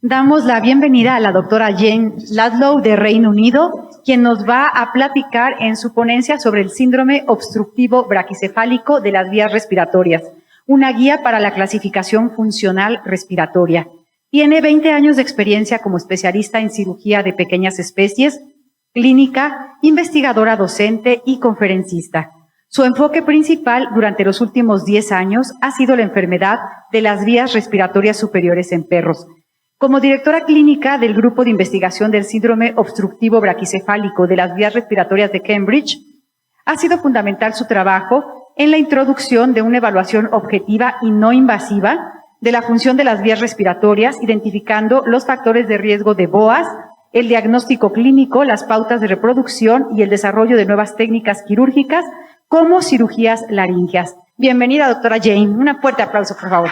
Damos la bienvenida a la doctora Jane Ladlow de Reino Unido, quien nos va a platicar en su ponencia sobre el síndrome obstructivo braquicefálico de las vías respiratorias, una guía para la clasificación funcional respiratoria. Tiene 20 años de experiencia como especialista en cirugía de pequeñas especies, clínica, investigadora docente y conferencista. Su enfoque principal durante los últimos 10 años ha sido la enfermedad de las vías respiratorias superiores en perros. Como directora clínica del Grupo de Investigación del Síndrome Obstructivo Braquicefálico de las Vías Respiratorias de Cambridge, ha sido fundamental su trabajo en la introducción de una evaluación objetiva y no invasiva de la función de las vías respiratorias, identificando los factores de riesgo de BOAS, el diagnóstico clínico, las pautas de reproducción y el desarrollo de nuevas técnicas quirúrgicas como cirugías laríngeas. Bienvenida, doctora Jane. Un fuerte aplauso, por favor.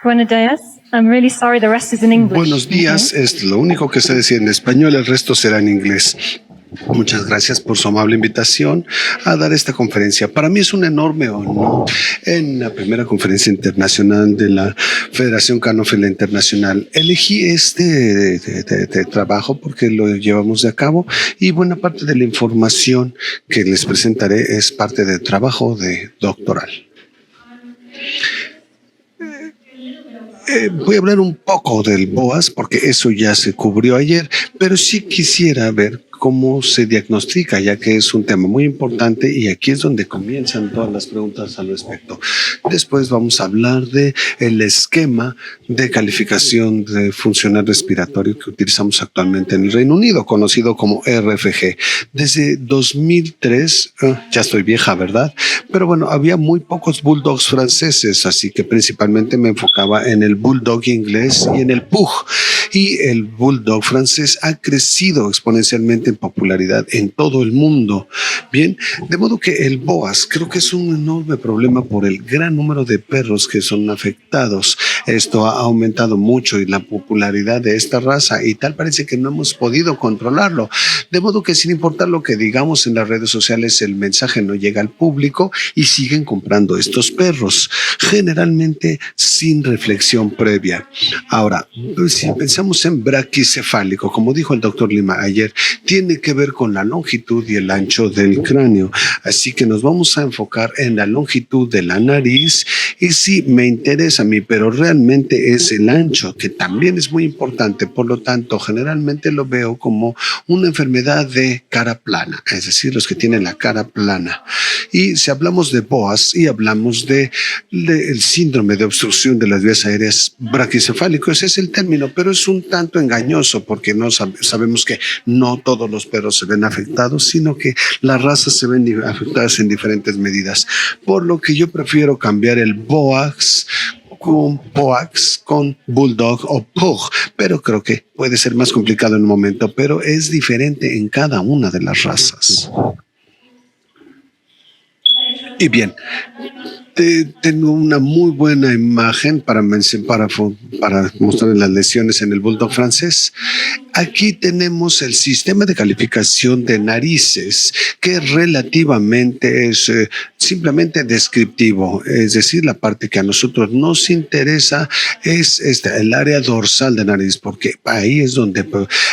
Buenos días. I'm really sorry, the rest is in English. Buenos días, es lo único que sé decir en español, el resto será en inglés. Muchas gracias por su amable invitación a dar esta conferencia. Para mí es un enorme honor en la primera conferencia internacional de la Federación Canófila Internacional. Elegí este trabajo porque lo llevamos de cabo y buena parte de la información que les presentaré es parte del trabajo de doctoral. Voy a hablar un poco del BOAS porque eso ya se cubrió ayer, pero sí quisiera ver cómo se diagnostica, ya que es un tema muy importante y aquí es donde comienzan todas las preguntas al respecto. Después vamos a hablar de el esquema de calificación de funcional respiratorio que utilizamos actualmente en el Reino Unido, conocido como RFG. Desde 2003, ya estoy vieja, ¿verdad? Pero bueno, había muy pocos bulldogs franceses, así que principalmente me enfocaba en el bulldog inglés y en el pug. Y el bulldog francés ha crecido exponencialmente en popularidad en todo el mundo. Bien, de modo que el BOAS creo que es un enorme problema por el gran número de perros que son afectados. Esto ha aumentado mucho y la popularidad de esta raza y tal parece que no hemos podido controlarlo. De modo que sin importar lo que digamos en las redes sociales, el mensaje no llega al público y siguen comprando estos perros, generalmente sin reflexión previa. Ahora, si pensamos en braquicefálico, como dijo el doctor Lima ayer, tiene que ver con la longitud y el ancho del cráneo. Así que nos vamos a enfocar en la longitud de la nariz y sí, me interesa a mí, pero realmente es el ancho, que también es muy importante. Por lo tanto, generalmente lo veo como una enfermedad de cara plana, es decir, los que tienen la cara plana. Y si hablamos de BOAS y hablamos de el síndrome de obstrucción de las vías aéreas braquicefálico, ese es el término, pero es un tanto engañoso porque no sabemos que no todos los perros se ven afectados, sino que las razas se ven afectadas en diferentes medidas. Por lo que yo prefiero cambiar el BOAS con bulldog o pug, pero creo que puede ser más complicado en un momento, pero es diferente en cada una de las razas. Y bien, tengo una muy buena imagen para mostrar las lesiones en el bulldog francés. Aquí tenemos el sistema de calificación de narices, que relativamente es simplemente descriptivo, es decir, la parte que a nosotros nos interesa es el área dorsal de nariz, porque ahí es donde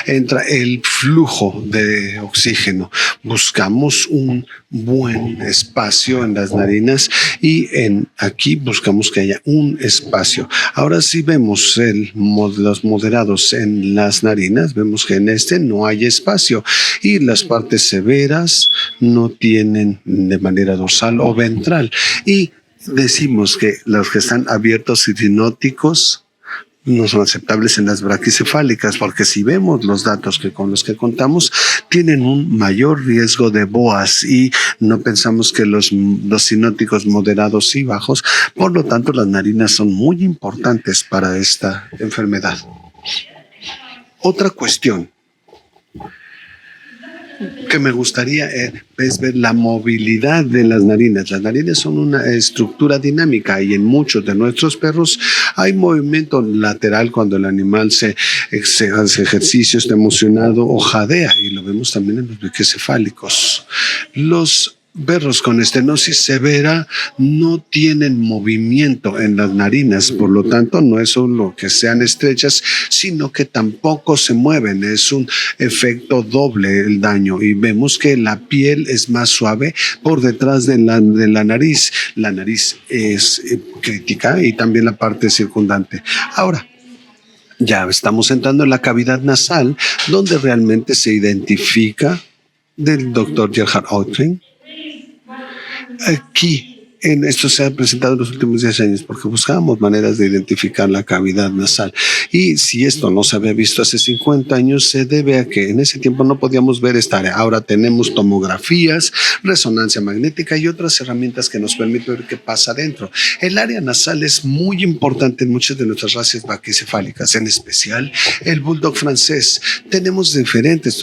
entra el flujo de oxígeno. Buscamos un buen espacio en las narinas y aquí buscamos que haya un espacio. Ahora sí vemos los moderados en las narinas, vemos que en este no hay espacio y las partes severas no tienen de manera dorsal o ventral. Y decimos que los que están abiertos y sinóticos no son aceptables en las braquicefálicas, porque si vemos los datos con los que contamos, tienen un mayor riesgo de BOAS y no pensamos que los sinóticos moderados y bajos, por lo tanto las narinas son muy importantes para esta enfermedad. Otra cuestión que me gustaría es ver la movilidad de las narinas. Las narinas son una estructura dinámica y en muchos de nuestros perros hay movimiento lateral cuando el animal se hace ejercicio, está emocionado o jadea, y lo vemos también en los braquicefálicos. Los perros con estenosis severa no tienen movimiento en las narinas, por lo tanto no es solo que sean estrechas, sino que tampoco se mueven. Es un efecto doble el daño y vemos que la piel es más suave por detrás de la nariz. La nariz es crítica y también la parte circundante. Ahora, ya estamos entrando en la cavidad nasal, donde realmente se identifica del doctor Gerhard Outring. Aquí, en esto se ha presentado en los últimos 10 años porque buscábamos maneras de identificar la cavidad nasal. Y si esto no se había visto hace 50 años, se debe a que en ese tiempo no podíamos ver esta área. Ahora tenemos tomografías, resonancia magnética y otras herramientas que nos permiten ver qué pasa adentro. El área nasal es muy importante en muchas de nuestras razas braquicefálicas, en especial el bulldog francés. Tenemos diferentes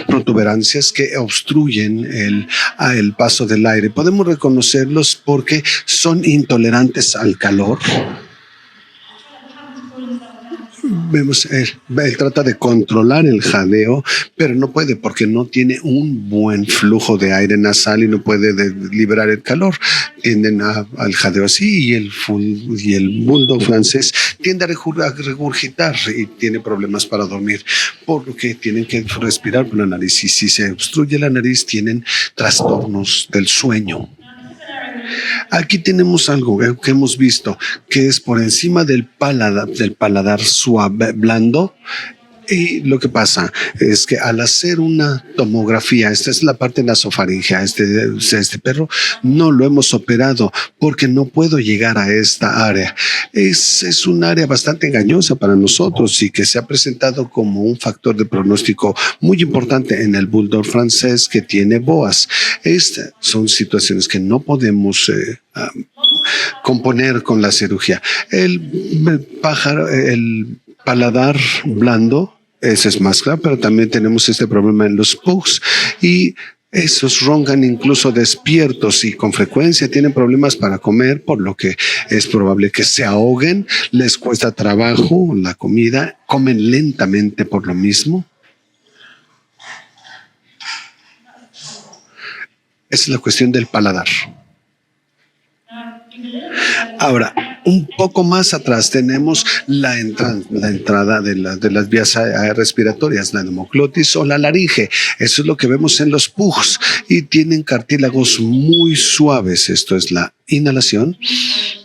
protuberancias que obstruyen el paso del aire. Podemos reconocerlos porque son intolerantes al calor. Vemos, él trata de controlar el jadeo, pero no puede porque no tiene un buen flujo de aire nasal y no puede liberar el calor. Tienden al jadeo así y el bulldog francés tiende a regurgitar y tiene problemas para dormir, por lo que tienen que respirar por la nariz. Y si se obstruye la nariz, tienen trastornos del sueño. Aquí tenemos algo que hemos visto, que es por encima del paladar suave, blando. Y lo que pasa es que al hacer una tomografía, esta es la parte nasofaringea, este perro no lo hemos operado porque no puedo llegar a esta área. Es un área bastante engañosa para nosotros y que se ha presentado como un factor de pronóstico muy importante en el bulldog francés que tiene boas. Estas son situaciones que no podemos componer con la cirugía. El paladar blando, ese es más claro, pero también tenemos este problema en los pugs y esos roncan incluso despiertos y con frecuencia tienen problemas para comer, por lo que es probable que se ahoguen, les cuesta trabajo la comida, comen lentamente por lo mismo. Esa es la cuestión del paladar. Ahora, un poco más atrás tenemos la entrada de las vías respiratorias, la neumoclotis o la laringe. Eso es lo que vemos en los pugs y tienen cartílagos muy suaves. Esto es la inhalación.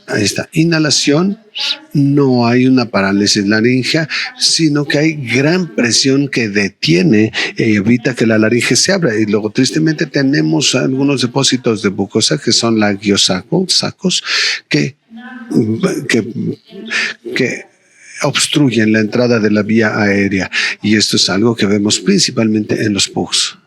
Ahí está, inhalación. No hay una parálisis laringea, sino que hay gran presión que detiene y evita que la laringe se abra. Y luego, tristemente, tenemos algunos depósitos de mucosa que son sacos que obstruyen la entrada de la vía aérea. Y esto es algo que vemos principalmente en los pugs.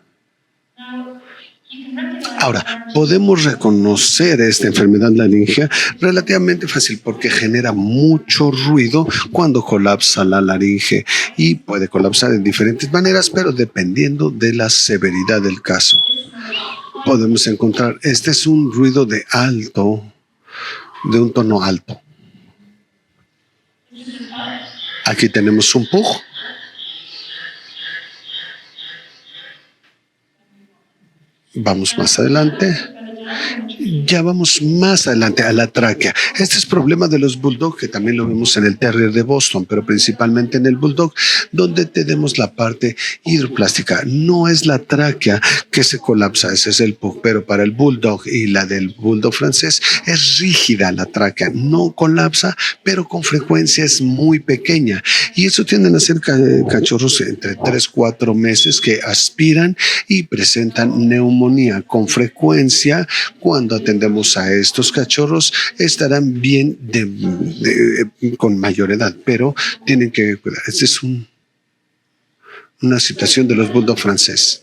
Ahora, podemos reconocer esta enfermedad laringea relativamente fácil porque genera mucho ruido cuando colapsa la laringe y puede colapsar en diferentes maneras, pero dependiendo de la severidad del caso. Podemos encontrar, este es un ruido de un tono alto. Aquí tenemos un pug. Vamos más adelante. Ya vamos más adelante a la tráquea. Este es problema de los bulldog, que también lo vemos en el terrier de Boston, pero principalmente en el bulldog, donde tenemos la parte hidroplástica. No es la tráquea que se colapsa, ese es el pug, pero para el bulldog y la del bulldog francés es rígida la tráquea, no colapsa, pero con frecuencia es muy pequeña. Y eso tienden a ser cachorros entre 3-4 meses que aspiran y presentan neumonía con frecuencia. Cuando atendemos a estos cachorros, estarán bien con mayor edad, pero tienen que cuidar. Esta es una situación de los bulldog franceses.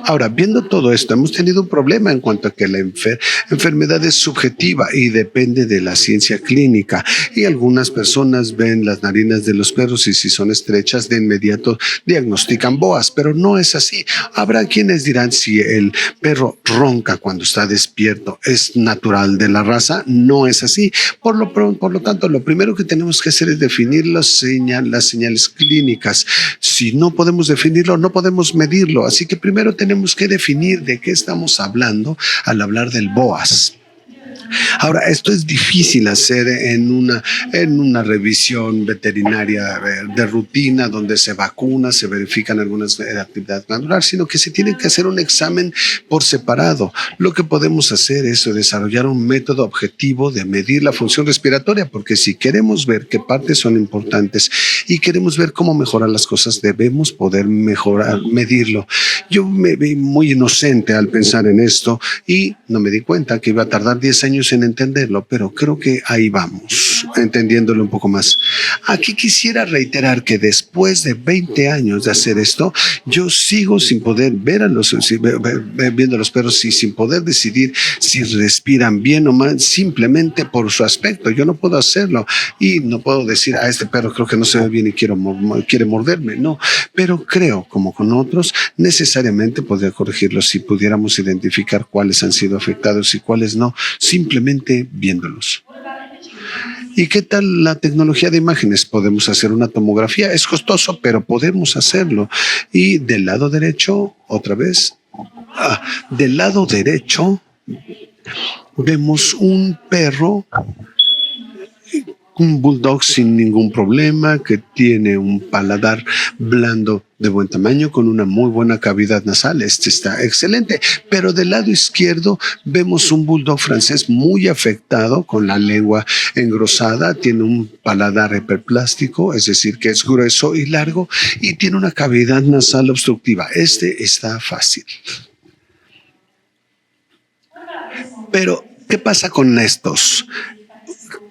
Ahora, viendo todo esto, hemos tenido un problema en cuanto a que la enfermedad es subjetiva y depende de la ciencia clínica. Y algunas personas ven las narinas de los perros y si son estrechas, de inmediato diagnostican boas, pero no es así. Habrá quienes dirán si el perro ronca cuando está despierto, ¿es natural de la raza? No es así. Por lo tanto, lo primero que tenemos que hacer es definir las señales clínicas. Si no podemos definirlo, no podemos medirlo. Así que primero tenemos tenemos que definir de qué estamos hablando al hablar del BOAS. Ahora, esto es difícil hacer en una revisión veterinaria de rutina donde se vacuna, se verifican algunas actividades glandular, sino que se tiene que hacer un examen por separado. Lo que podemos hacer es desarrollar un método objetivo de medir la función respiratoria, porque si queremos ver qué partes son importantes y queremos ver cómo mejorar las cosas, debemos poder medirlo. Yo me vi muy inocente al pensar en esto y no me di cuenta que iba a tardar 10 años en entenderlo, pero creo que ahí vamos, entendiéndolo un poco más. Aquí quisiera reiterar que después de 20 años de hacer esto, yo sigo sin poder viendo a los perros y sin poder decidir si respiran bien o mal, simplemente por su aspecto. Yo no puedo hacerlo y no puedo decir a este perro creo que no se ve bien y quiere morderme. No, pero creo, como con otros, necesariamente podría corregirlo si pudiéramos identificar cuáles han sido afectados y cuáles no, simplemente viéndolos. ¿Y qué tal la tecnología de imágenes? Podemos hacer una tomografía, es costoso, pero podemos hacerlo. Y del lado derecho, otra vez, del lado derecho vemos un perro, un bulldog sin ningún problema, que tiene un paladar blando de buen tamaño con una muy buena cavidad nasal. Este está excelente. Pero del lado izquierdo vemos un bulldog francés muy afectado, con la lengua engrosada, tiene un paladar hiperplástico, es decir, que es grueso y largo, y tiene una cavidad nasal obstructiva. Este está fácil. Pero, ¿qué pasa con estos?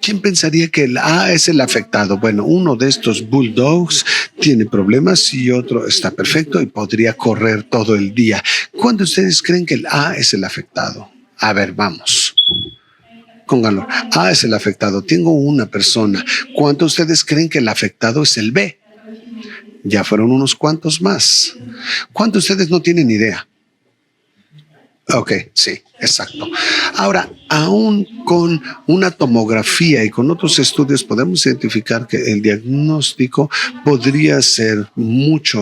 ¿Quién pensaría que el A es el afectado? Bueno, uno de estos bulldogs tiene problemas y otro está perfecto y podría correr todo el día. ¿Cuándo ustedes creen que el A es el afectado? A ver, vamos. Con calor. A es el afectado. Tengo una persona. ¿Cuántos ustedes creen que el afectado es el B? Ya fueron unos cuantos más. ¿Cuántos ustedes no tienen idea? Ok, sí, exacto. Ahora, aún con una tomografía y con otros estudios podemos identificar que el diagnóstico podría ser mucha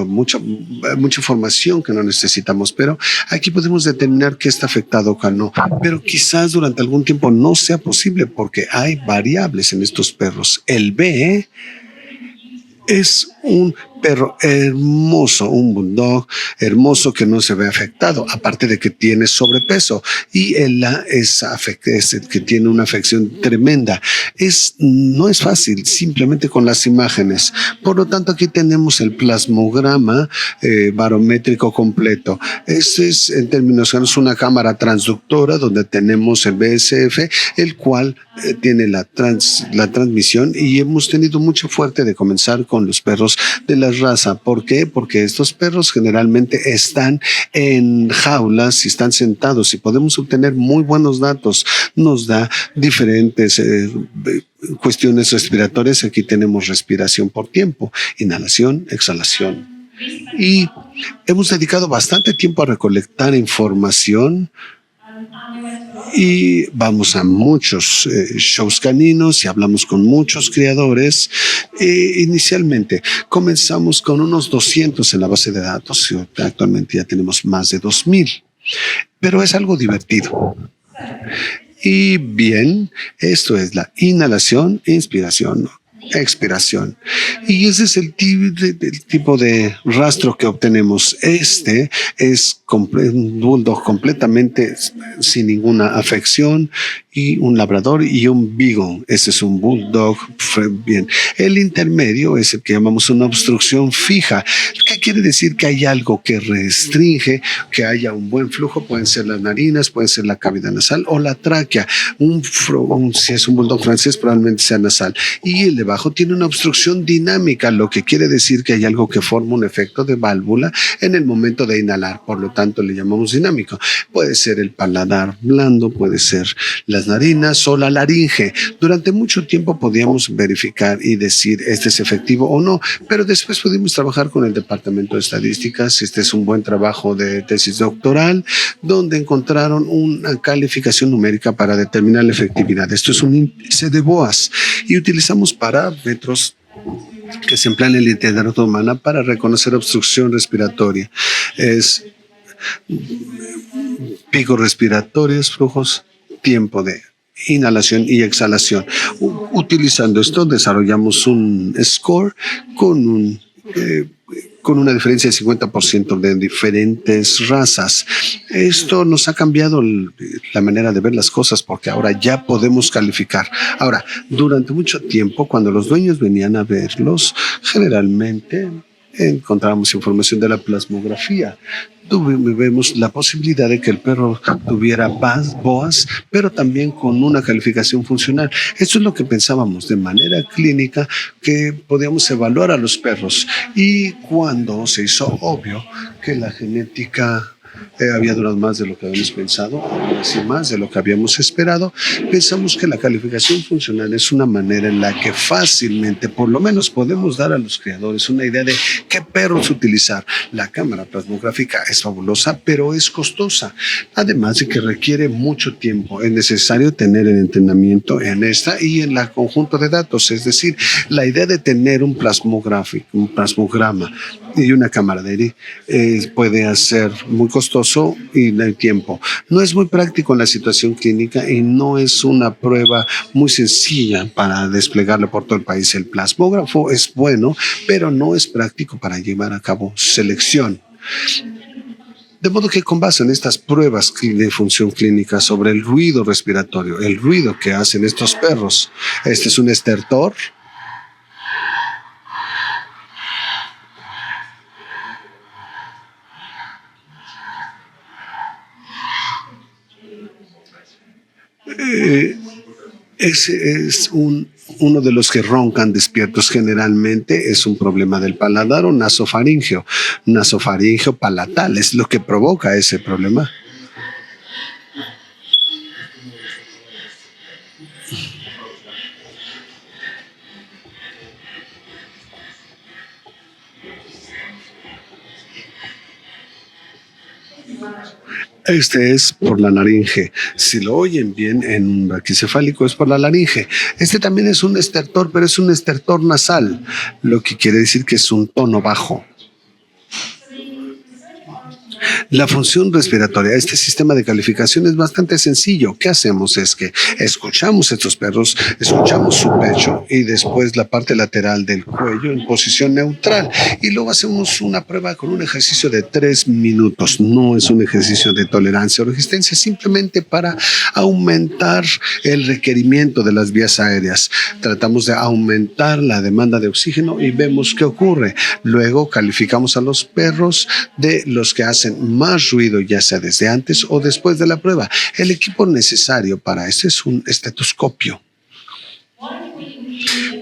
información que no necesitamos, pero aquí podemos determinar qué está afectado o no. Pero quizás durante algún tiempo no sea posible porque hay variables en estos perros. El B es un perro hermoso, un bulldog hermoso que no se ve afectado, aparte de que tiene sobrepeso, y el A es el que tiene una afección tremenda. No es fácil, simplemente con las imágenes. Por lo tanto, aquí tenemos el plasmograma barométrico completo. Este es, en términos generales, una cámara transductora donde tenemos el BSF, el cual tiene la transmisión, y hemos tenido mucha suerte de comenzar con los perros de la raza. ¿Por qué? Porque estos perros generalmente están en jaulas y están sentados y podemos obtener muy buenos datos. Nos da diferentes cuestiones respiratorias. Aquí tenemos respiración por tiempo, inhalación, exhalación. Y hemos dedicado bastante tiempo a recolectar información. Y vamos a muchos shows caninos y hablamos con muchos criadores. Inicialmente comenzamos con unos 200 en la base de datos y actualmente ya tenemos más de 2000. Pero es algo divertido. Y bien, esto es la inhalación, inspiración, expiración. Y ese es el tipo de rastro que obtenemos. Este es un bulldog completamente sin ninguna afección, y un labrador y un beagle. Ese es un bulldog bien. El intermedio es el que llamamos una obstrucción fija. ¿Qué quiere decir? Que hay algo que restringe, que haya un buen flujo. Pueden ser las narinas, pueden ser la cavidad nasal o la tráquea. Si es un bulldog francés, probablemente sea nasal. Y el de abajo tiene una obstrucción dinámica, lo que quiere decir que hay algo que forma un efecto de válvula en el momento de inhalar. Por lo tanto, le llamamos dinámico. Puede ser el paladar blando, puede ser las narinas o la laringe. Durante mucho tiempo podíamos verificar y decir este es efectivo o no, pero después pudimos trabajar con el departamento de estadísticas. Este es un buen trabajo de tesis doctoral donde encontraron una calificación numérica para determinar la efectividad. Esto es un índice de BOAS y utilizamos parámetros que se emplean en la literatura humana para reconocer obstrucción respiratoria. Es picos respiratorios, flujos, tiempo de inhalación y exhalación. Utilizando esto, desarrollamos un score con una diferencia de 50% de diferentes razas. Esto nos ha cambiado la manera de ver las cosas porque ahora ya podemos calificar. Ahora, durante mucho tiempo, cuando los dueños venían a verlos, generalmente encontramos información de la plasmografía. Vemos la posibilidad de que el perro tuviera BOAS, pero también con una calificación funcional. Esto es lo que pensábamos de manera clínica que podíamos evaluar a los perros. Y cuando se hizo obvio que la genética había durado más de lo que habíamos pensado, así más de lo que habíamos esperado, pensamos que la calificación funcional es una manera en la que fácilmente, por lo menos, podemos dar a los criadores una idea de qué perros utilizar. La cámara plasmográfica es fabulosa, pero es costosa, además de que requiere mucho tiempo. Es necesario tener el entrenamiento en esta y en el conjunto de datos, es decir, la idea de tener un plasmograma y una cámara de aire puede ser muy costoso y no hay tiempo. No es muy práctico en la situación clínica y no es una prueba muy sencilla para desplegarla por todo el país. El plasmógrafo es bueno, pero no es práctico para llevar a cabo selección. De modo que con base en estas pruebas de función clínica sobre el ruido respiratorio, el ruido que hacen estos perros, este es un estertor. Ese es uno de los que roncan despiertos generalmente. Es un problema del paladar o nasofaringeo. Nasofaringeo palatal es lo que provoca ese problema. Este es por la laringe. Si lo oyen bien en un braquicefálico es por la laringe. Este también es un estertor, pero es un estertor nasal, lo que quiere decir que es un tono bajo. La función respiratoria, este sistema de calificación es bastante sencillo. ¿Qué hacemos? Es que escuchamos a estos perros, escuchamos su pecho y después la parte lateral del cuello en posición neutral. Y luego hacemos una prueba con un ejercicio de 3 minutos. No es un ejercicio de tolerancia o resistencia, simplemente para aumentar el requerimiento de las vías aéreas. Tratamos de aumentar la demanda de oxígeno y vemos qué ocurre. Luego calificamos a los perros de los que hacen más ruido, ya sea desde antes o después de la prueba. El equipo necesario para esto es un estetoscopio.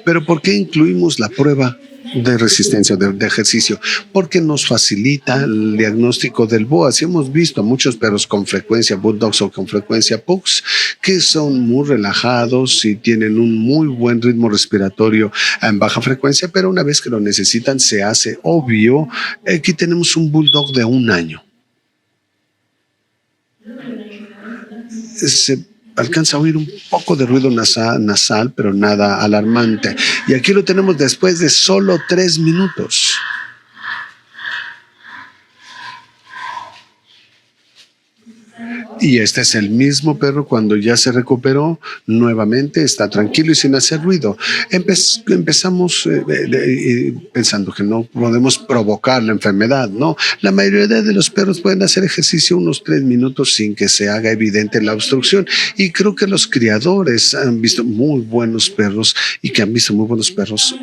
Pero ¿por qué incluimos la prueba de resistencia de ejercicio? Porque nos facilita el diagnóstico del BOAS. Y hemos visto a muchos perros con frecuencia bulldogs o con frecuencia pugs que son muy relajados y tienen un muy buen ritmo respiratorio en baja frecuencia, pero una vez que lo necesitan se hace obvio. Aquí tenemos un bulldog de 1 año. Se alcanza a oír un poco de ruido nasal, pero nada alarmante. Y aquí lo tenemos después de solo 3 minutos. Y este es el mismo perro cuando ya se recuperó nuevamente, está tranquilo y sin hacer ruido. Empezamos pensando que no podemos provocar la enfermedad, ¿no? La mayoría de los perros pueden hacer ejercicio unos 3 minutos sin que se haga evidente la obstrucción. Y creo que los criadores han visto muy buenos perros y que han visto muy buenos perros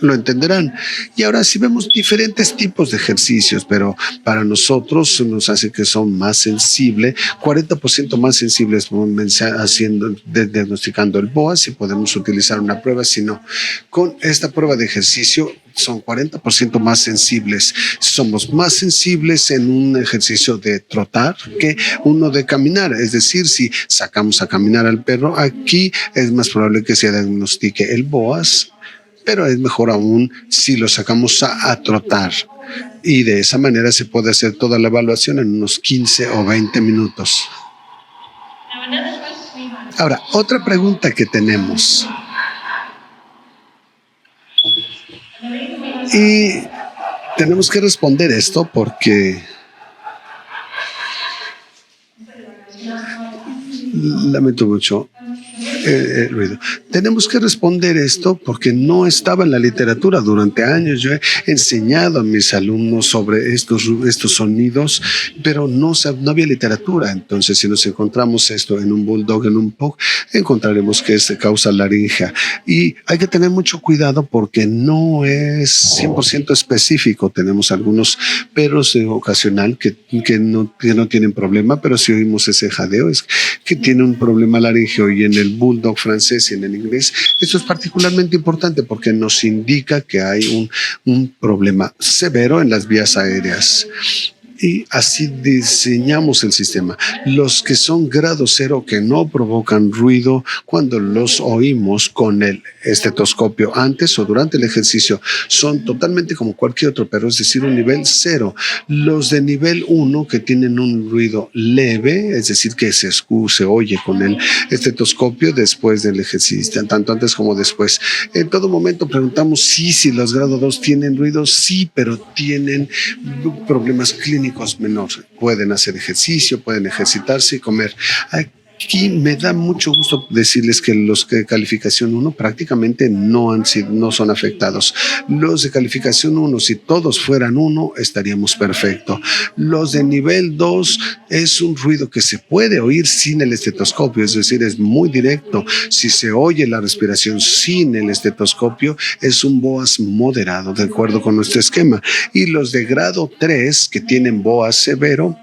lo entenderán. Y ahora sí vemos diferentes tipos de ejercicios, pero para nosotros nos hace que son más sensibles, 40% más sensibles diagnosticando el BOAS, y podemos utilizar una prueba, sino con esta prueba de ejercicio son 40% más sensibles. Somos más sensibles en un ejercicio de trotar que uno de caminar. Es decir, si sacamos a caminar al perro, aquí es más probable que se diagnostique el BOAS, pero es mejor aún si lo sacamos a trotar. Y de esa manera se puede hacer toda la evaluación en unos 15 o 20 minutos. Ahora, otra pregunta que tenemos. Y tenemos que responder esto porque Lamento mucho el ruido. Tenemos que responder esto porque no estaba en la literatura. Durante años yo he enseñado a mis alumnos sobre estos sonidos, pero no había literatura. Entonces, si nos encontramos esto en un bulldog, en un pug, encontraremos que causa laringe. Y hay que tener mucho cuidado porque no es 100% específico. Tenemos algunos perros ocasional que no tienen problema, pero si oímos ese jadeo es que tiene un problema laríngeo, y en el bulldog francés y en el inglés esto es particularmente importante porque nos indica que hay un problema severo en las vías aéreas. Y así diseñamos el sistema. Los que son grado 0, que no provocan ruido cuando los oímos con el estetoscopio antes o durante el ejercicio, son totalmente como cualquier otro perro, es decir, un nivel 0. Los de nivel 1, que tienen un ruido leve, es decir, que se oye con el estetoscopio después del ejercicio, tanto antes como después. En todo momento preguntamos si los grado 2 tienen ruido, sí, pero tienen problemas clínicos menores. Pueden hacer ejercicio, pueden ejercitarse y comer. Aquí me da mucho gusto decirles que los de calificación 1 prácticamente no son afectados. Los de calificación 1, si todos fueran 1, estaríamos perfecto. Los de nivel 2 es un ruido que se puede oír sin el estetoscopio, es decir, es muy directo. Si se oye la respiración sin el estetoscopio, es un BOAS moderado, de acuerdo con nuestro esquema. Y los de grado 3, que tienen BOAS severo,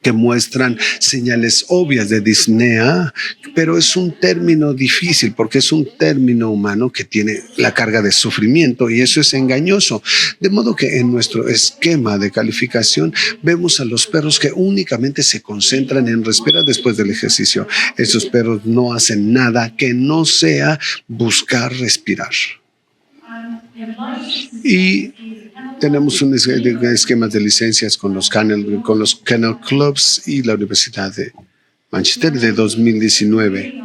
que muestran señales obvias de disnea, pero es un término difícil porque es un término humano que tiene la carga de sufrimiento y eso es engañoso. De modo que en nuestro esquema de calificación vemos a los perros que únicamente se concentran en respirar después del ejercicio. Esos perros no hacen nada que no sea buscar respirar. Y tenemos un esquema de licencias con los Kennel Clubs y la Universidad de Manchester de 2019.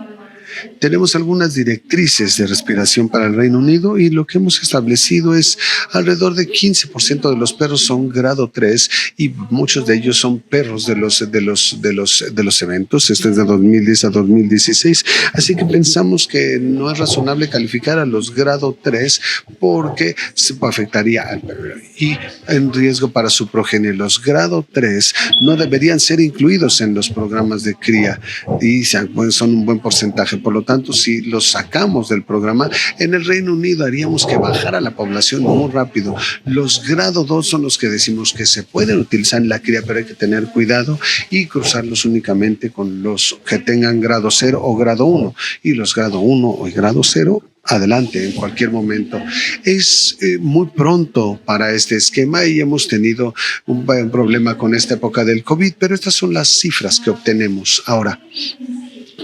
Tenemos algunas directrices de respiración para el Reino Unido y lo que hemos establecido es alrededor de 15% de los perros son grado 3 y muchos de ellos son perros de los eventos. Este es de 2010 a 2016. Así que pensamos que no es razonable calificar a los grado 3 porque se afectaría al perro y en riesgo para su progenie. Los grado 3 no deberían ser incluidos en los programas de cría y son un buen porcentaje. Por lo tanto, si los sacamos del programa, en el Reino Unido haríamos que bajara la población muy rápido. Los grado 2 son los que decimos que se pueden utilizar en la cría, pero hay que tener cuidado y cruzarlos únicamente con los que tengan grado 0 o grado 1. Y los grado 1 o grado 0, adelante, en cualquier momento. Es muy pronto para este esquema y hemos tenido un problema con esta época del COVID, pero estas son las cifras que obtenemos ahora.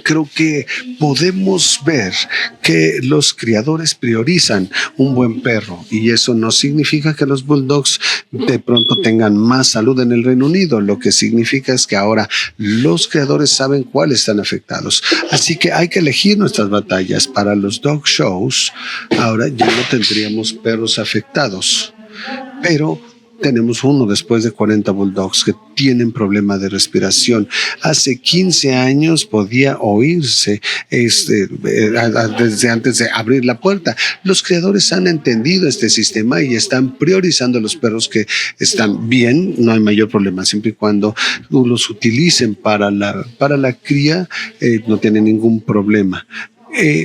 Creo que podemos ver que los criadores priorizan un buen perro y eso no significa que los bulldogs de pronto tengan más salud en el Reino Unido. Lo que significa es que ahora los criadores saben cuáles están afectados. Así que hay que elegir nuestras batallas. Para los dog shows, ahora ya no tendríamos perros afectados, pero tenemos uno después de 40 bulldogs que tienen problema de respiración. Hace 15 años podía oírse desde antes de abrir la puerta. Los criadores han entendido este sistema y están priorizando a los perros que están bien. No hay mayor problema siempre y cuando los utilicen para la cría, no tienen ningún problema.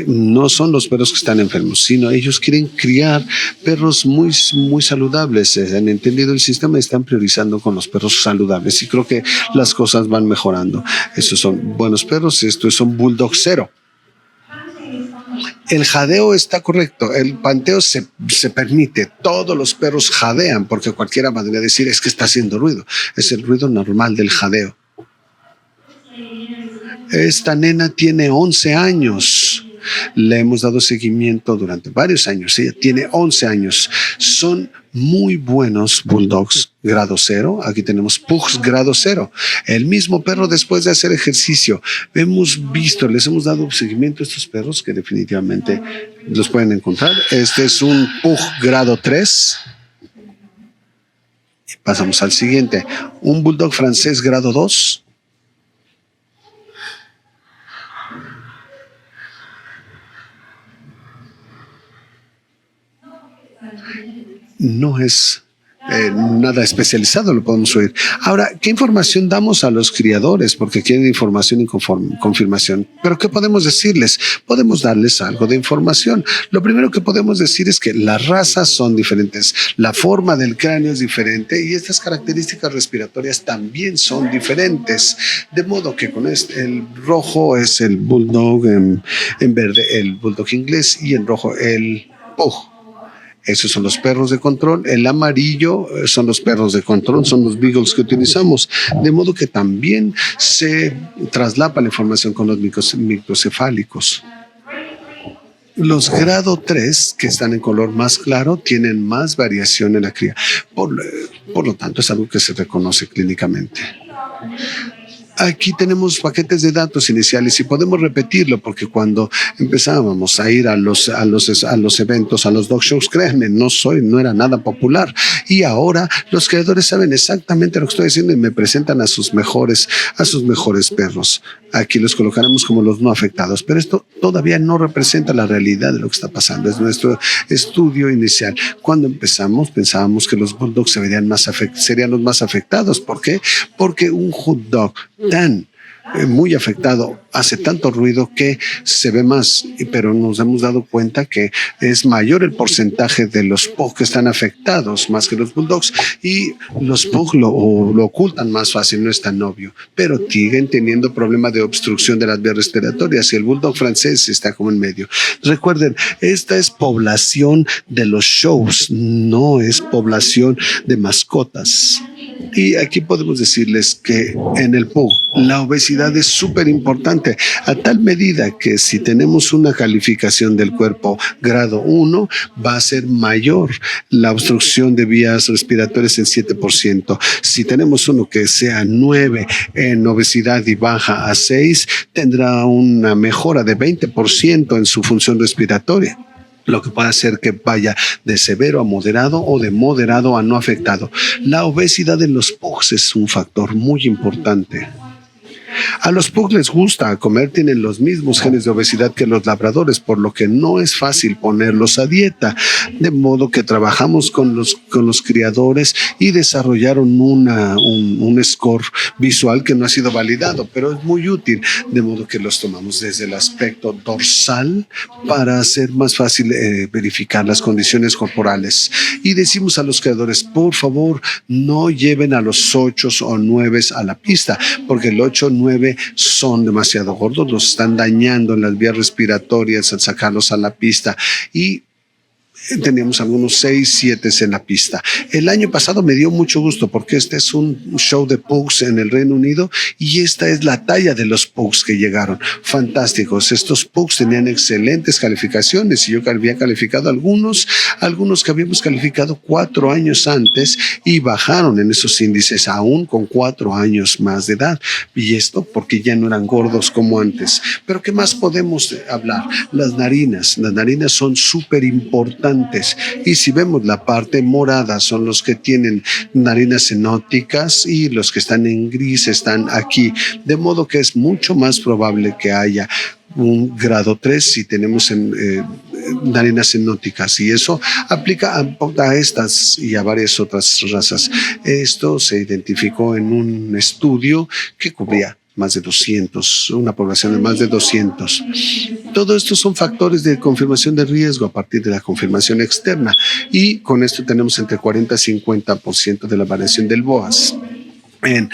No son los perros que están enfermos, sino ellos quieren criar perros muy, muy saludables. Han entendido el sistema y están priorizando con los perros saludables y creo que las cosas van mejorando. Estos son buenos perros, estos son bulldog 0. El jadeo está correcto, el panteo se permite, todos los perros jadean porque cualquiera podría decir es que está haciendo ruido, es el ruido normal del jadeo. Esta nena tiene 11 años. Le hemos dado seguimiento durante varios años. Ella tiene 11 años. Son muy buenos bulldogs grado 0. Aquí tenemos pugs grado 0. El mismo perro después de hacer ejercicio. Les hemos dado seguimiento a estos perros que definitivamente los pueden encontrar. Este es un pug grado 3. Y pasamos al siguiente. Un bulldog francés grado 2. no es nada especializado, lo podemos oír. Ahora, ¿qué información damos a los criadores? Porque quieren información y confirmación. ¿Pero qué podemos decirles? Podemos darles algo de información. Lo primero que podemos decir es que las razas son diferentes, la forma del cráneo es diferente y estas características respiratorias también son diferentes. De modo que con el rojo es el bulldog, en verde el bulldog inglés y en rojo el pug. Esos son los perros de control. El amarillo son los perros de control, son los beagles que utilizamos. De modo que también se traslapa la información con los microcefálicos. Los grado 3, que están en color más claro, tienen más variación en la cría. Por lo tanto, es algo que se reconoce clínicamente. Aquí tenemos paquetes de datos iniciales y podemos repetirlo porque cuando empezábamos a ir a los eventos, a los dog shows, créanme, no era nada popular. Y ahora los creadores saben exactamente lo que estoy diciendo y me presentan a sus mejores perros. Aquí los colocaremos como los no afectados, pero esto todavía no representa la realidad de lo que está pasando. Es nuestro estudio inicial. Cuando empezamos, pensábamos que los bulldogs serían los más afectados. ¿Por qué? Porque un hood dog tan muy afectado hace tanto ruido que se ve más, pero nos hemos dado cuenta que es mayor el porcentaje de los pug que están afectados más que los bulldogs y los pug lo ocultan más fácil, no es tan obvio, pero siguen teniendo problema de obstrucción de las vías respiratorias y el bulldog francés está como en medio. Recuerden, esta es población de los shows, no es población de mascotas. Y aquí podemos decirles que en el pug la obesidad es súper importante, a tal medida que si tenemos una calificación del cuerpo grado 1, va a ser mayor la obstrucción de vías respiratorias en 7%. Si tenemos uno que sea 9 en obesidad y baja a 6, tendrá una mejora de 20% en su función respiratoria, lo que puede hacer que vaya de severo a moderado o de moderado a no afectado. La obesidad en los pugs es un factor muy importante. A los pugs les gusta comer, tienen los mismos genes de obesidad que los labradores, por lo que no es fácil ponerlos a dieta. De modo que trabajamos con los criadores y desarrollaron un score visual que no ha sido validado, pero es muy útil. De modo que los tomamos desde el aspecto dorsal para hacer más fácil verificar las condiciones corporales. Y decimos a los criadores, por favor, no lleven a los 8 o 9 a la pista, porque el 8 o 9 son demasiado gordos, los están dañando en las vías respiratorias al sacarlos a la pista y teníamos algunos 6, 7 en la pista. El año pasado me dio mucho gusto porque este es un show de pugs en el Reino Unido y esta es la talla de los pugs que llegaron. Fantásticos. Estos pugs tenían excelentes calificaciones y yo había calificado algunos que habíamos calificado 4 años antes y bajaron en esos índices aún con 4 años más de edad. Y esto porque ya no eran gordos como antes. Pero ¿qué más podemos hablar? Las narinas son súper importantes. Y si vemos la parte morada son los que tienen narinas cenóticas y los que están en gris están aquí, de modo que es mucho más probable que haya un grado 3 si tenemos narinas cenóticas y eso aplica a estas y a varias otras razas. Esto se identificó en un estudio que cubría más de 200, una población de más de 200. Todo esto son factores de confirmación de riesgo a partir de la confirmación externa y con esto tenemos entre 40 y 50% de la variación del BOAS. En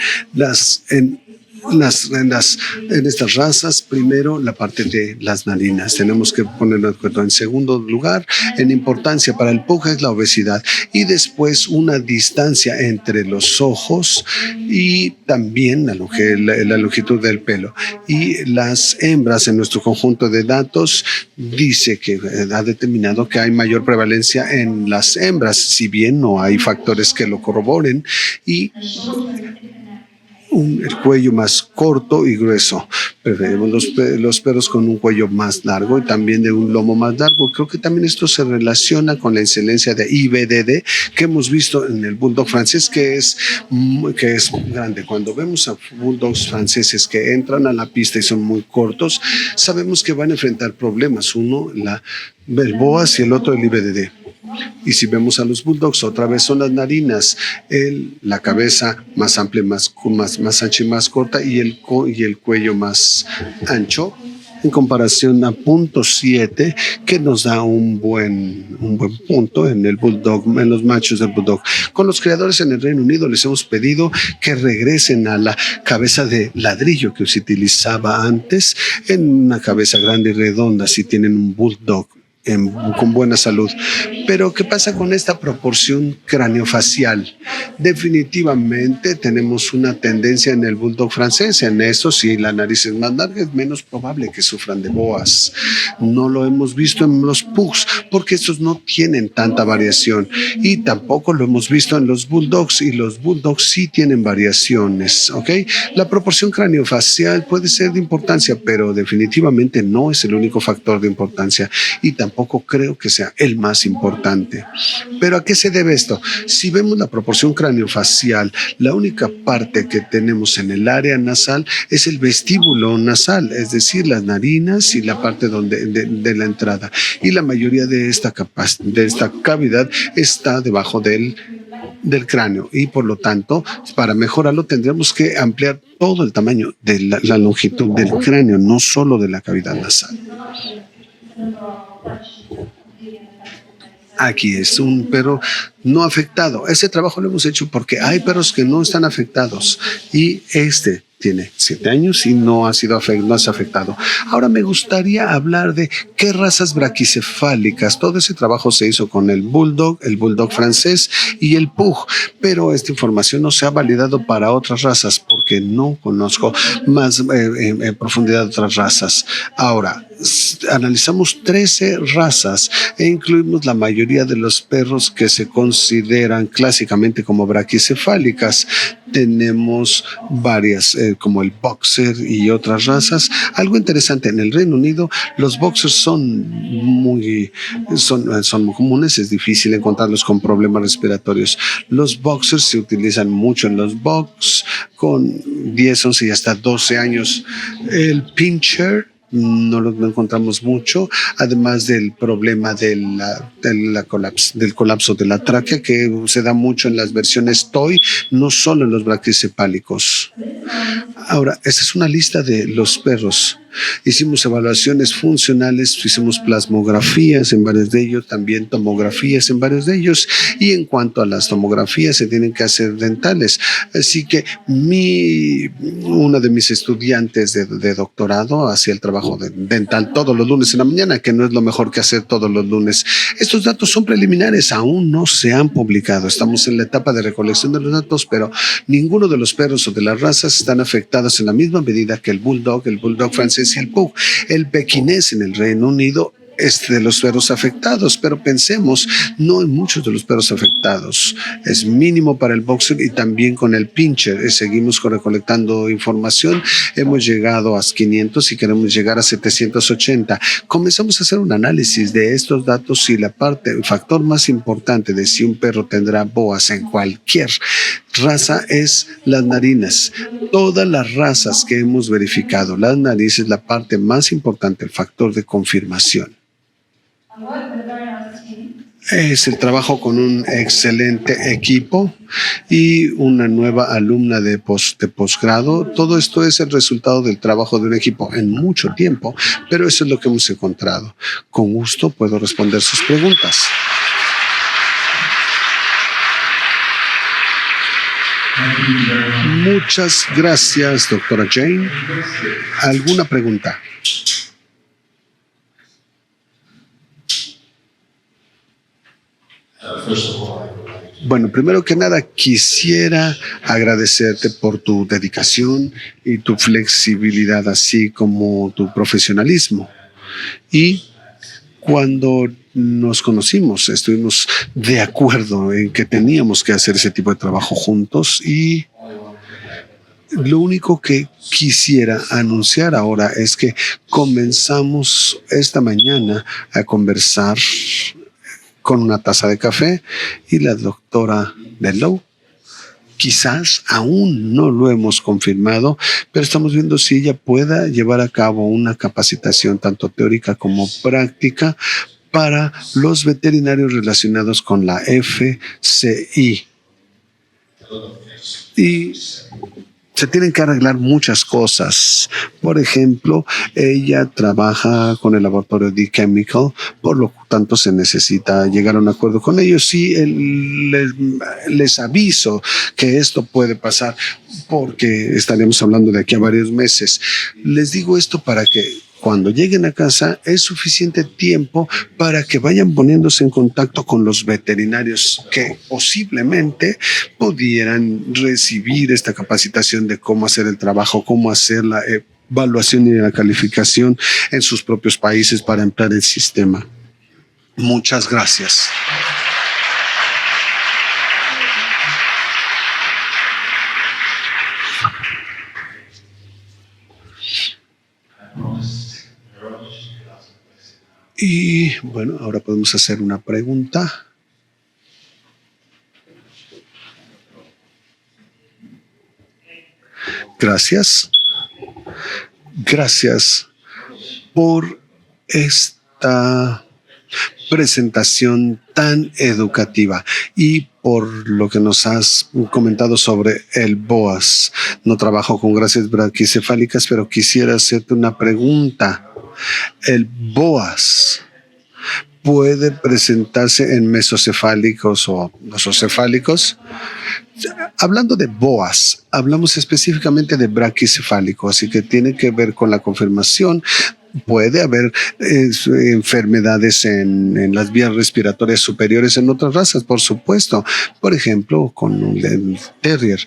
estas razas, primero la parte de las narinas, tenemos que ponerlo en segundo lugar. En importancia para el pug es la obesidad y después una distancia entre los ojos y también la longitud del pelo. Y las hembras en nuestro conjunto de datos dice que ha determinado que hay mayor prevalencia en las hembras, si bien no hay factores que lo corroboren, y el cuello más corto y grueso. Preferimos los perros con un cuello más largo y también de un lomo más largo. Creo que también esto se relaciona con la excelencia de IBDD que hemos visto en el bulldog francés, que es grande. Cuando vemos a bulldogs franceses que entran a la pista y son muy cortos, sabemos que van a enfrentar problemas. Uno, el BOAS y el otro, el IBDD. Y si vemos a los bulldogs, otra vez son las narinas, la cabeza más amplia, más ancha y más corta, y el cuello más ancho, en comparación a punto 7, que nos da un buen punto en el bulldog, en los machos del bulldog. Con los criadores en el Reino Unido les hemos pedido que regresen a la cabeza de ladrillo que se utilizaba antes, en una cabeza grande y redonda si tienen un bulldog con buena salud. Pero ¿qué pasa con esta proporción craneofacial? Definitivamente tenemos una tendencia en el bulldog francés. En eso, si la nariz es más larga, es menos probable que sufran de boas. No lo hemos visto en los pugs, porque estos no tienen tanta variación. Y tampoco lo hemos visto en los bulldogs, y los bulldogs sí tienen variaciones, ¿ok? La proporción craneofacial puede ser de importancia, pero definitivamente no es el único factor de importancia, y tampoco creo que sea el más importante. ¿Pero a qué se debe esto? Si vemos la proporción craneofacial, la única parte que tenemos en el área nasal es el vestíbulo nasal, es decir, las narinas y la parte de la entrada. Y la mayoría de esta cavidad está debajo del cráneo, y por lo tanto, para mejorarlo tendremos que ampliar todo el tamaño de la longitud del cráneo, no solo de la cavidad nasal. Aquí es un perro no afectado. Ese trabajo lo hemos hecho porque hay perros que no están afectados, y este tiene 7 años y no es afectado. Ahora me gustaría hablar de qué razas braquicefálicas. Todo ese trabajo se hizo con el bulldog francés y el pug, pero esta información no se ha validado para otras razas porque no conozco más en profundidad otras razas. Ahora, analizamos 13 razas e incluimos la mayoría de los perros que se consideran clásicamente como braquicefálicas. Tenemos varias, como el boxer y otras razas. Algo interesante, en el Reino Unido los boxers son muy comunes, es difícil encontrarlos con problemas respiratorios. Los boxers se utilizan mucho en los box con 10, 11 y hasta 12 años. El pinscher no lo encontramos mucho, además del problema del colapso de la tráquea, que se da mucho en las versiones toy, no solo en los braquicefálicos. Ahora, esta es una lista de los perros. Hicimos evaluaciones funcionales, hicimos plasmografías en varios de ellos, también tomografías en varios de ellos, y en cuanto a las tomografías se tienen que hacer dentales. Así que una de mis estudiantes de doctorado hacía el trabajo dental todos los lunes en la mañana, que no es lo mejor que hacer todos los lunes. Estos datos son preliminares, aún no se han publicado. Estamos en la etapa de recolección de los datos, pero ninguno de los perros o de las razas están afectados en la misma medida que el bulldog francés y el pug. El pequinés en el Reino Unido es de los perros afectados, pero pensemos, no en muchos de los perros afectados. Es mínimo para el boxer y también con el pinscher. Seguimos recolectando información. Hemos llegado a 500 y queremos llegar a 780. Comenzamos a hacer un análisis de estos datos, y el factor más importante de si un perro tendrá boas en cualquier raza es las narinas. Todas las razas que hemos verificado, las narices es la parte más importante, el factor de confirmación. Es el trabajo con un excelente equipo y una nueva alumna de posgrado. Todo esto es el resultado del trabajo de un equipo en mucho tiempo, pero eso es lo que hemos encontrado. Con gusto puedo responder sus preguntas. Muchas gracias, doctora Jane. ¿Alguna pregunta? Bueno, primero que nada quisiera agradecerte por tu dedicación y tu flexibilidad, así como tu profesionalismo. Y cuando nos conocimos, estuvimos de acuerdo en que teníamos que hacer ese tipo de trabajo juntos, y lo único que quisiera anunciar ahora es que comenzamos esta mañana a conversar con una taza de café, y la doctora Delow, quizás aún no lo hemos confirmado, pero estamos viendo si ella pueda llevar a cabo una capacitación tanto teórica como práctica para los veterinarios relacionados con la FCI. Y se tienen que arreglar muchas cosas. Por ejemplo, ella trabaja con el laboratorio de Chemical, por lo tanto se necesita llegar a un acuerdo con ellos. Sí, les aviso que esto puede pasar porque estaremos hablando de aquí a varios meses. Les digo esto para que cuando lleguen a casa es suficiente tiempo para que vayan poniéndose en contacto con los veterinarios que posiblemente pudieran recibir esta capacitación de cómo hacer el trabajo, cómo hacer la evaluación y la calificación en sus propios países para emplear el sistema. Muchas gracias. Y bueno, ahora podemos hacer una pregunta. Gracias. Gracias por esta presentación tan educativa y por lo que nos has comentado sobre el BOAS. No trabajo con grasas braquicefálicas, pero quisiera hacerte una pregunta. ¿El BOAS puede presentarse en mesocefálicos o nosocefálicos? Hablando de BOAS, hablamos específicamente de braquicefálico, así que tiene que ver con la confirmación. Puede haber enfermedades en las vías respiratorias superiores en otras razas, por supuesto. Por ejemplo, con el terrier.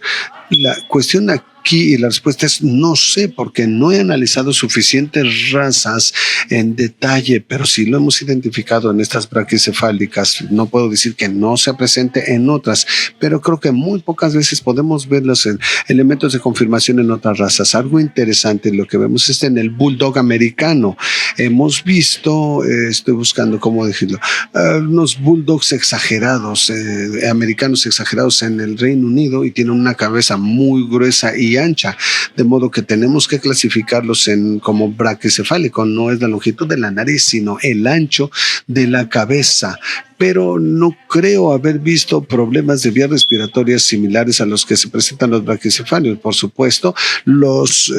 La cuestión aquí y la respuesta es no sé, porque no he analizado suficientes razas en detalle, pero sí lo hemos identificado en estas braquicefálicas. No puedo decir que no sea presente en otras, pero creo que muy pocas veces podemos ver los elementos de confirmación en otras razas. Algo interesante lo que vemos es en el bulldog americano. Hemos visto, estoy buscando cómo decirlo, unos bulldogs exagerados, americanos exagerados en el Reino Unido, y tienen una cabeza muy gruesa y ancha, de modo que tenemos que clasificarlos como braquicefálico. No es la longitud de la nariz, sino el ancho de la cabeza. Pero no creo haber visto problemas de vías respiratorias similares a los que se presentan los braquicefálicos. Por supuesto, los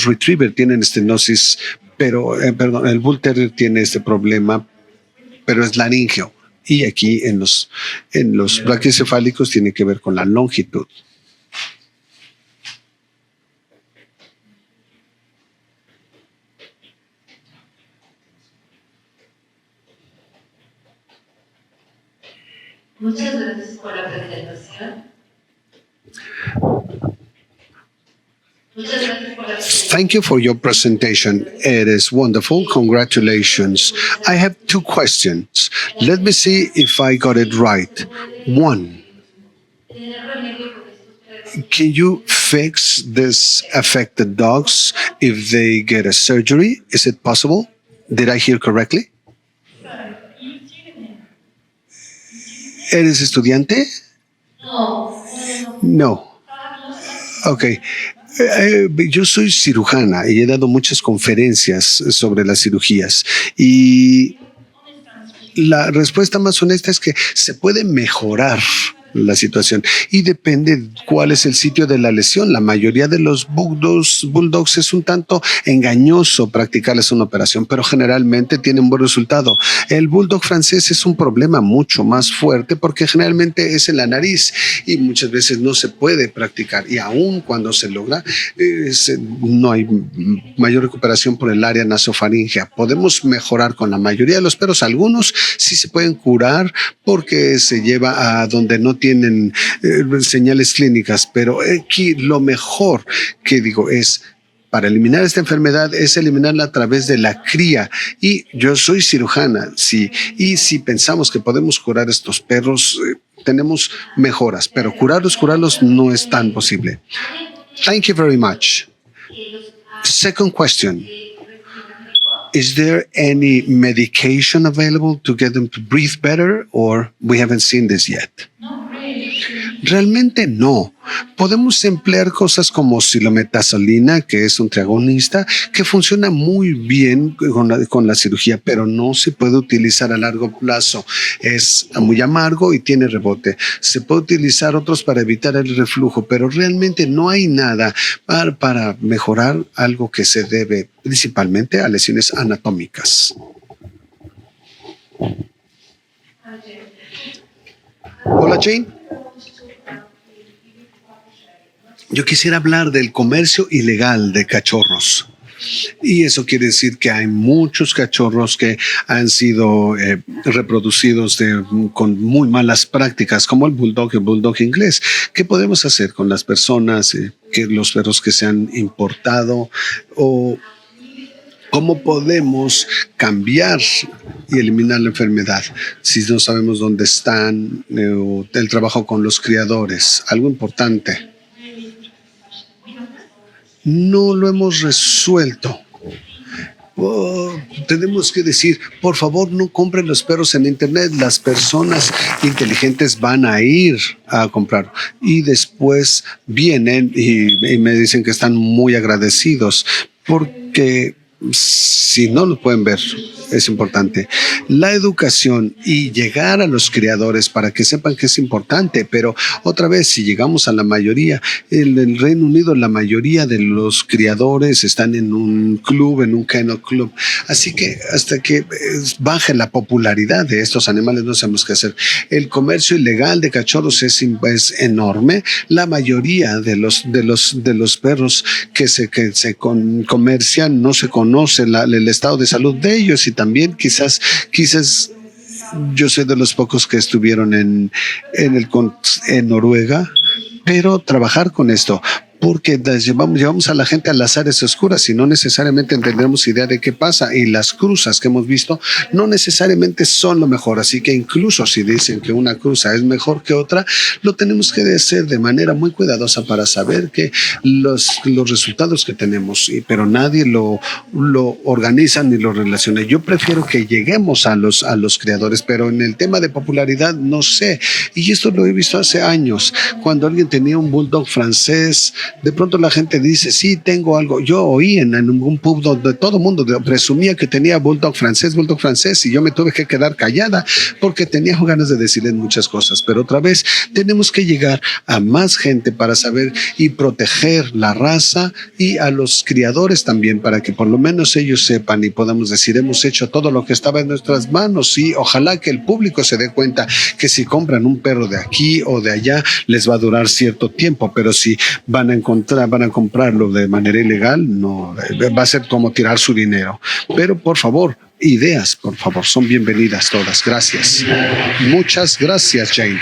retriever tienen estenosis, pero el bull terrier tiene este problema, pero es laringeo. Y aquí en los braquicefálicos tiene que ver con la longitud. Muchas gracias por la presentación. Thank you for your presentation. It is wonderful. Congratulations. I have two questions. Let me see if I got it right. One, can you fix this affected dogs if they get a surgery? Is it possible? Did I hear correctly? ¿Eres estudiante? No. Ok. Yo soy cirujana y he dado muchas conferencias sobre las cirugías. Y la respuesta más honesta es que se puede mejorar la situación y depende cuál es el sitio de la lesión. La mayoría de los bulldogs es un tanto engañoso practicarles una operación, pero generalmente tienen buen resultado. El bulldog francés es un problema mucho más fuerte porque generalmente es en la nariz y muchas veces no se puede practicar, y aun cuando se logra no hay mayor recuperación por el área nasofaringea. Podemos mejorar con la mayoría de los perros. Algunos sí se pueden curar porque se lleva a donde no tienen señales clínicas, pero aquí lo mejor que digo es, para eliminar esta enfermedad, es eliminarla a través de la cría. Y yo soy cirujana, sí, y si pensamos que podemos curar estos perros, tenemos mejoras, pero curarlos no es tan posible. Thank you very much. Second question. Is there any medication available to get them to breathe better, or we haven't seen this yet? Realmente no. Podemos emplear cosas como silometazolina, que es un triagonista, que funciona muy bien con la cirugía, pero no se puede utilizar a largo plazo. Es muy amargo y tiene rebote. Se puede utilizar otros para evitar el reflujo, pero realmente no hay nada para mejorar algo que se debe principalmente a lesiones anatómicas. Hola, Jane. Yo quisiera hablar del comercio ilegal de cachorros. Y eso quiere decir que hay muchos cachorros que han sido reproducidos con muy malas prácticas, como el bulldog inglés. ¿Qué podemos hacer con las personas, los perros que se han importado? ¿O cómo podemos cambiar y eliminar la enfermedad si no sabemos dónde están? O el trabajo con los criadores, algo importante. No lo hemos resuelto. Tenemos que decir, por favor, no compren los perros en internet. Las personas inteligentes van a ir a comprar y después vienen y me dicen que están muy agradecidos porque si no lo pueden ver, es importante. La educación y llegar a los criadores para que sepan que es importante, pero otra vez, si llegamos a la mayoría, en el Reino Unido la mayoría de los criadores están en un club, en un kennel club, así que hasta que baje la popularidad de estos animales no sabemos qué hacer. El comercio ilegal de cachorros es enorme. La mayoría de los perros que se comercian no se conoce el estado de salud de ellos, y también quizás yo soy de los pocos que estuvieron en Noruega, pero trabajar con esto, porque llevamos a la gente a las áreas oscuras y no necesariamente tendremos idea de qué pasa, y las cruzas que hemos visto no necesariamente son lo mejor, así que incluso si dicen que una cruza es mejor que otra, lo tenemos que hacer de manera muy cuidadosa para saber que los resultados que tenemos, pero nadie lo organiza ni lo relaciona. Yo prefiero que lleguemos a los creadores, pero en el tema de popularidad no sé, y esto lo he visto hace años, cuando alguien tenía un bulldog francés, de pronto la gente dice, sí, tengo algo. Yo oí en un pub donde todo el mundo presumía que tenía bulldog francés, y yo me tuve que quedar callada porque tenía ganas de decirles muchas cosas. Pero otra vez, tenemos que llegar a más gente para saber y proteger la raza, y a los criadores también, para que por lo menos ellos sepan y podamos decir, hemos hecho todo lo que estaba en nuestras manos. Y ojalá que el público se dé cuenta que si compran un perro de aquí o de allá, les va a durar cierto tiempo, pero si van a comprarlo de manera ilegal, no va a ser como tirar su dinero. Pero por favor, ideas, por favor, son bienvenidas todas. Gracias. Muchas gracias, Jane.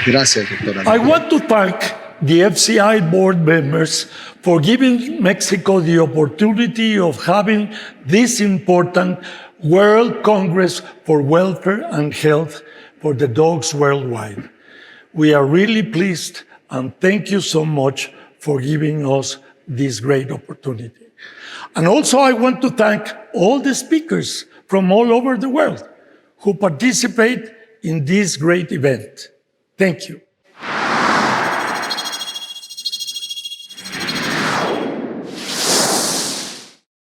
Gracias, doctora. I want to thank the FCI board members for giving Mexico the opportunity of having this important World Congress for Welfare and Health for the dogs worldwide. We are really pleased, and thank you so much for giving us this great opportunity. And also I want to thank all the speakers from all over the world who participate in this great event. Thank you.